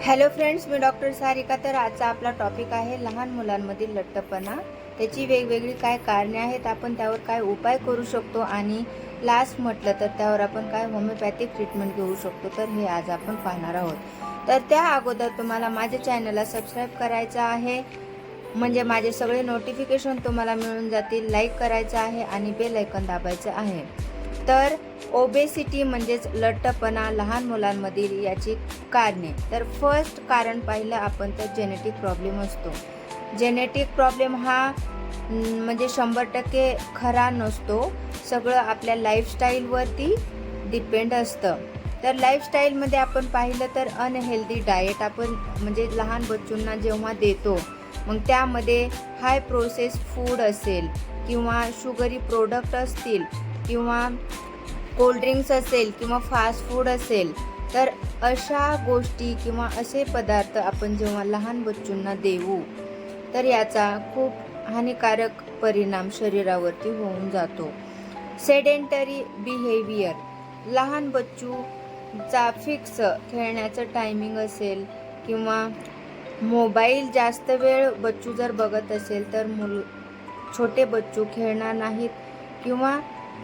Hello friends, मी doctor Sarika. तर आजचा आपला टॉपिक आहे लहान मुलांमधील लठ्ठपणा. त्याची वेगवेगळी काय कारणे आहेत, आपण त्यावर काय उपाय करू शकतो आणि लास्ट म्हटलं तर त्यावर आपण काय होमिओपॅथिक ट्रीटमेंट घेऊ शकतो. तर हे आज आपण पाहणार आहोत. तर त्या अगोदर तुम्हाला माझ्या चॅनलला सबस्क्राईब करायचं आहे, म्हणजे माझे सगळे नोटिफिकेशन तुम्हाला मिळून जातील. लाईक करायचं आहे आणि बेल आयकॉन दाबायचं आहे. तर ओबेसिटी म्हणजेच लठ्ठपणा लहान मुलांमधील याची कारणे. तर फर्स्ट कारण पाहिलं आपण तर जेनेटिक प्रॉब्लेम असतो. जेनेटिक प्रॉब्लेम हा म्हणजे 100% खरा नसतो. सगळं आपल्या लाईफस्टाईलवरती डिपेंड असतं. तर लाईफस्टाईलमध्ये आपण पाहिलं तर अनहेल्दी डाएट आपण म्हणजे लहान बच्चूंना जेव्हा देतो, मग त्यामध्ये हाय प्रोसेस फूड असेल किंवा शुगरी प्रोडक्ट असतील किंवा कोल्ड्रिंक्स असेल किंवा फास्ट फूड असेल, तर अशा गोष्टी किंवा असे पदार्थ आपण जेव्हा लहान बच्चूंना देऊ तर याचा खूप हानिकारक परिणाम शरीरावरती होऊन जातो. सेडेंटरी बिहेवियर, लहान बच्चूचा फिक्स खेळण्याचं टायमिंग असेल किंवा मोबाईल जास्त वेळ बच्चू जर बघत असेल तर छोटे बच्चू खेळणार नाहीत किंवा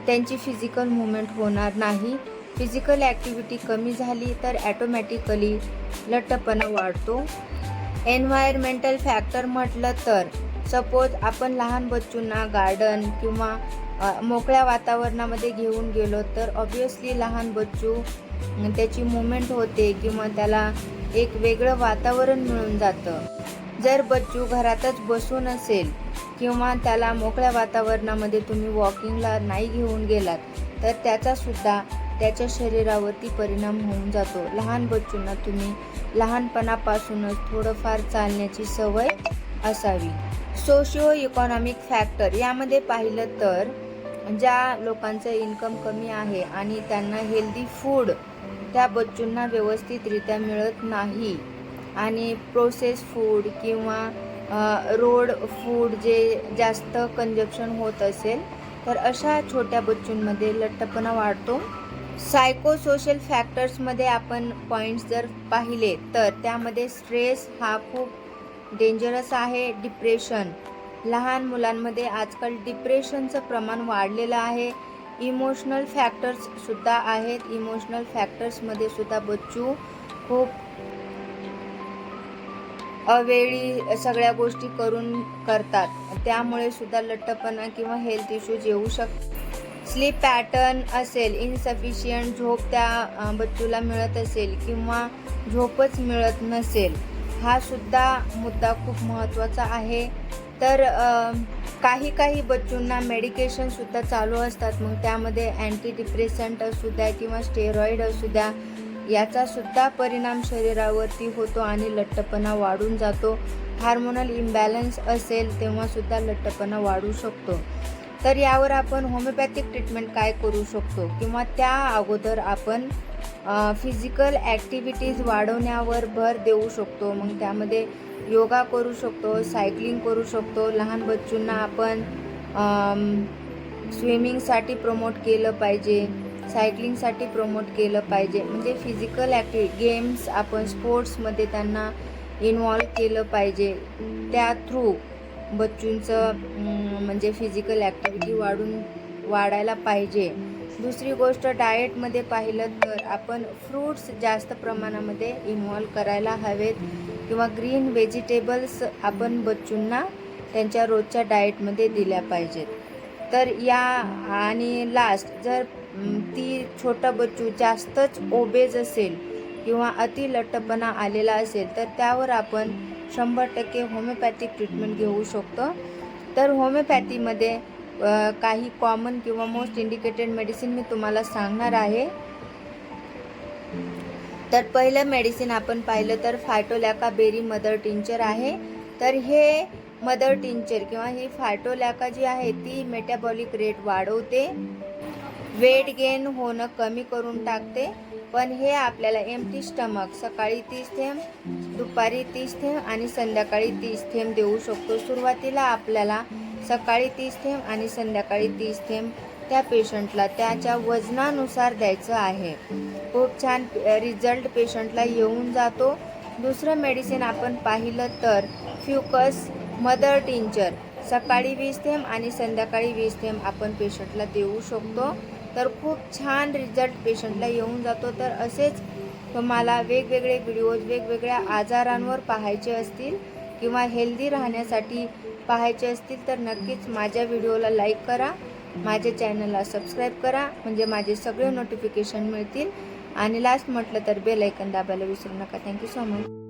त्यांची फिजिकल मुवमेंट होणार नाही. फिजिकल ॲक्टिव्हिटी कमी झाली तर ॲटोमॅटिकली लठ्ठपणा वाढतो. एन्व्हायरमेंटल फॅक्टर म्हटलं तर सपोज आपण लहान बच्चूंना गार्डन किंवा मोकळ्या वातावरणामध्ये घेऊन गेलो तर ऑब्वियसली लहान बच्चू त्याची मुवमेंट होते किंवा त्याला एक वेगळं वातावरण मिळून जातं. जर बच्चू घरातच बसून असेल किंवा त्याला मोकळ्या वातावरणामध्ये तुम्ही वॉकिंगला नाही घेऊन गेलात तर त्याचासुद्धा त्याच्या शरीरावरती परिणाम होऊन जातो. लहान बच्चूंना तुम्ही लहानपणापासूनच थोडंफार चालण्याची सवय असावी. सोशिओ इकॉनॉमिक फॅक्टर, यामध्ये पाहिलं तर ज्या लोकांचं इन्कम कमी आहे आणि त्यांना हेल्दी फूड त्या बच्चूंना व्यवस्थितरित्या मिळत नाही आणि प्रोसेस फूड किंवा रोड फूड जे जास्त कंजप्शन होत असेल तर अशा छोट्या बच्चूंमध्ये लठ्ठपणा वाढतो. सायकोसोशल फॅक्टर्समध्ये आपण पॉईंट्स जर पाहिले तर त्यामध्ये स्ट्रेस हा खूप डेंजरस आहे. डिप्रेशन, लहान मुलांमध्ये आजकाल डिप्रेशनचं प्रमाण वाढलेलं आहे. इमोशनल फॅक्टर्ससुद्धा आहेत. इमोशनल फॅक्टर्समध्ये सुद्धा बच्चू खूप अवेळी सगळ्या गोष्टी करतात, त्यामुळे सुद्धा लठ्ठपणा किंवा हेल्थ इश्यूज येऊ शकतात. स्लीप पॅटर्न असेल, इनसफिशियंट झोप त्या बच्चूला मिळत असेल किंवा झोपच मिळत नसेल, हा सुद्धा मुद्दा खूप महत्त्वाचा आहे. तर काही बच्चूंना मेडिकेशनसुद्धा चालू असतात, मग त्यामध्ये अँटी डिप्रेसंट असू द्या किंवा स्टेरॉईड असू द्या, याचासुद्धा परिणाम शरीरावरती होतो आणि लठ्ठपणा वाढून जातो. हार्मोनल इम्बॅलन्स असेल तेव्हासुद्धा लठ्ठपणा वाढू शकतो. तर यावर आपण होमिओपॅथिक ट्रीटमेंट काय करू शकतो किंवा त्या अगोदर आपण फिजिकल ॲक्टिव्हिटीज वाढवण्यावर भर देऊ शकतो. मग त्यामध्ये योगा करू शकतो, सायकलिंग करू शकतो. लहान बच्चूंना आपण स्विमिंगसाठी प्रमोट केलं पाहिजे, सायकलिंगसाठी प्रमोट केलं पाहिजे. म्हणजे फिजिकल गेम्स आपण स्पोर्ट्समध्ये त्यांना इन्व्हॉल्व केलं पाहिजे. त्या थ्रू बच्चूंचं म्हणजे फिजिकल ॲक्टिव्हिटी वाढायला पाहिजे. दुसरी गोष्ट, डाएटमध्ये पाहिलं तर आपण फ्रूट्स जास्त प्रमाणामध्ये इन्व्हॉल्व करायला हवेत किंवा ग्रीन व्हेजिटेबल्स आपण बच्चूंना त्यांच्या रोजच्या डाएटमध्ये दिल्या पाहिजेत. तर या आणि लास्ट, जर ती छोटा बच्चू जास्तच ओबेज असेल किंवा अति लठ्ठपणा आलेला असेल तर त्यावर आपण 100% होमिओपॅथिक ट्रीटमेंट घेऊ शकतो. तर होमिओपॅथीमध्ये काही कॉमन किंवा मोस्ट इंडिकेटेड मेडिसिन मी तुम्हाला सांगणार आहे. तर पहिलं मेडिसिन आपण पाहिलं तर फायटोलॅका बेरी मदर टिंचर आहे. तर हे मदर टिंचर किंवा ही फायटोलॅका जी आहे ती मेटाबॉलिक रेट वाढवते, वेट गेन होणं कमी करून टाकते. पण हे आपल्याला एम्प्टी स्टमक सकाळी 30 थेंब, दुपारी 30 थेंब आणि संध्याकाळी 30 थेंब देऊ शकतो. सुरुवातीला आपल्याला सकाळी 30 थेंब आणि संध्याकाळी 30 थेंब त्या पेशंटला त्याच्या वजनानुसार द्यायचं आहे. खूप छान रिझल्ट पेशंटला येऊन जातो. दुसरं मेडिसिन आपण पाहिलं तर फ्युकस मदर टिंचर, सकाळी 20 थेंब आणि संध्याकाळी 20 थेंब आपण पेशंटला देऊ शकतो. तर खूप छान रिझल्ट पेशंटला येऊन जातो. तर असेच तुम्हाला वेगवेगळे व्हिडिओज वेगवेगळ्या आजारांवर पाहायचे असतील किंवा हेल्दी राहण्यासाठी पाहायचे असतील तर नक्कीच माझ्या व्हिडिओला लाईक करा, माझ्या चॅनलला सबस्क्राईब करा, म्हणजे माझे सगळे नोटिफिकेशन मिळतील. आणि लास्ट म्हटलं तर बेल आयकॉन दाबायला विसरू नका. Thank you so much.